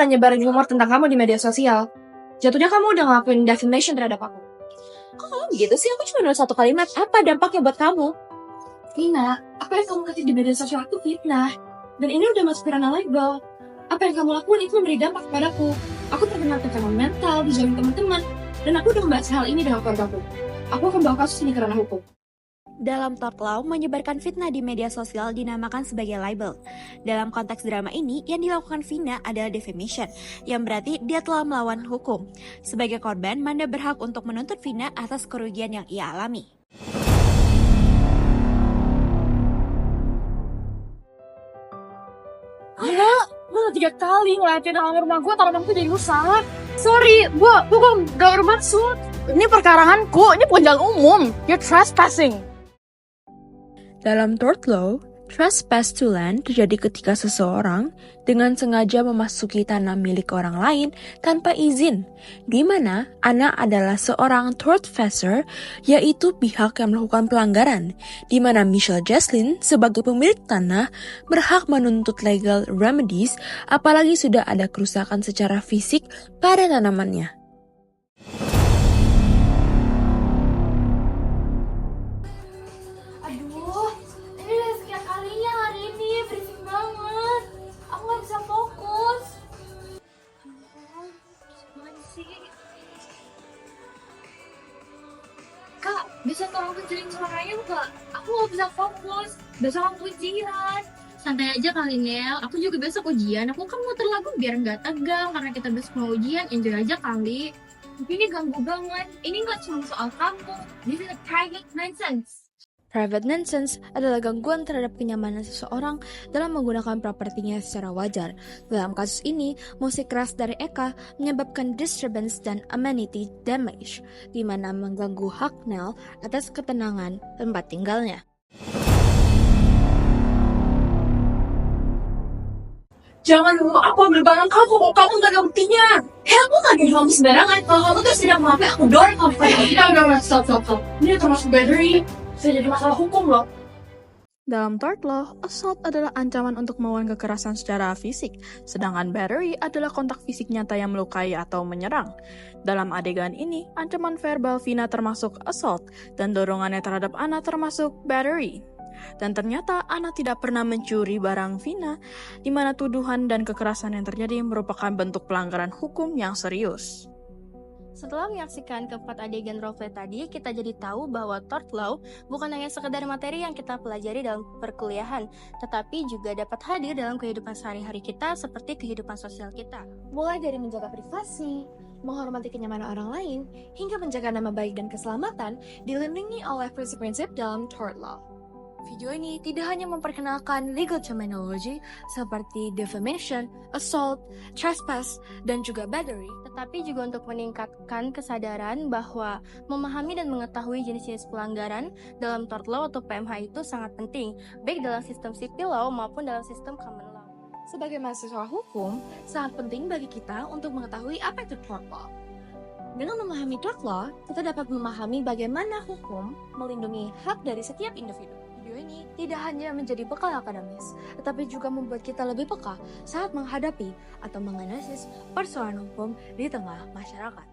malah nyebarin rumor tentang kamu di media sosial. Jatuhnya kamu udah ngelakuin defamation terhadap aku. Kok kamu begitu sih? Aku cuma nulis satu kalimat. Apa dampaknya buat kamu? Vina, apa yang kamu ketik di media sosial itu fitnah. Dan ini udah masuk ranah legal. Apa yang kamu lakukan itu memberi dampak padaku. Aku terkena tekanan mental, dijauhin teman-teman. Dan aku udah membahas hal ini dengan keluargaku. Aku akan bawa kasus ini ke ranah hukum. Dalam Tort Law, menyebarkan fitnah di media sosial dinamakan sebagai libel. Dalam konteks drama ini, yang dilakukan Vina adalah defamation, yang berarti dia telah melawan hukum. Sebagai korban, Manda berhak untuk menuntut Vina atas kerugian yang ia alami. Gue 3 kali ngeliatin halaman rumah gue, tanaman gue jadi rusak. Sorry, gue gak bermaksud. Ini perkaranganku, ini bukan jalan umum. You're trespassing. Dalam tort law, trespass to land terjadi ketika seseorang dengan sengaja memasuki tanah milik orang lain tanpa izin, di mana Anna adalah seorang tortfeasor, yaitu pihak yang melakukan pelanggaran, di mana Michelle Jaslyn sebagai pemilik tanah berhak menuntut legal remedies apalagi sudah ada kerusakan secara fisik pada tanamannya. Kak, bisa tolong kecilin suaranya nggak? Aku nggak bisa fokus. Besok aku ujian. Santai aja kali, Nel. Aku juga besok ujian. Aku kan muter lagu biar nggak tegang. Karena kita besok mau ujian, enjoy aja kali. Tapi ini ganggu banget. Ini nggak cuma soal kamu. This is a private nonsense. Private nuisance adalah gangguan terhadap kenyamanan seseorang dalam menggunakan propertinya secara wajar. Dalam kasus ini, musik keras dari Eka menyebabkan disturbance dan amenity damage, di mana mengganggu hak Nel atas ketenangan tempat tinggalnya. Jangan dulu aku ambil barang kamu kalau kamu nggak ada buktinya. Aku nggak ada kamu sembarangan. Kalau kamu terus tidak mengakui, aku dorong kamu pada Udah, stop. Ini termasuk battery. Bisa jadi masalah hukum loh. Dalam tort law, assault adalah ancaman untuk melakukan kekerasan secara fisik, sedangkan battery adalah kontak fisik nyata yang melukai atau menyerang. Dalam adegan ini, ancaman verbal Vina termasuk assault, dan dorongannya terhadap Anna termasuk battery. Dan ternyata Anna tidak pernah mencuri barang Vina, di mana tuduhan dan kekerasan yang terjadi merupakan bentuk pelanggaran hukum yang serius. Setelah menyaksikan keempat adegan roleplay tadi, kita jadi tahu bahwa tort law bukan hanya sekedar materi yang kita pelajari dalam perkuliahan, tetapi juga dapat hadir dalam kehidupan sehari-hari kita seperti kehidupan sosial kita. Mulai dari menjaga privasi, menghormati kenyamanan orang lain, hingga menjaga nama baik dan keselamatan dilindungi oleh prinsip-prinsip dalam tort law. Video ini tidak hanya memperkenalkan legal terminology seperti defamation, assault, trespass, dan juga battery, tetapi juga untuk meningkatkan kesadaran bahwa memahami dan mengetahui jenis-jenis pelanggaran dalam tort law atau PMH itu sangat penting, baik dalam sistem civil law maupun dalam sistem common law. Sebagai mahasiswa hukum, sangat penting bagi kita untuk mengetahui apa itu tort law. Dengan memahami tort law, kita dapat memahami bagaimana hukum melindungi hak dari setiap individu. Video ini tidak hanya menjadi bekal akademis, tetapi juga membuat kita lebih peka saat menghadapi atau menganalisis persoalan hukum di tengah masyarakat.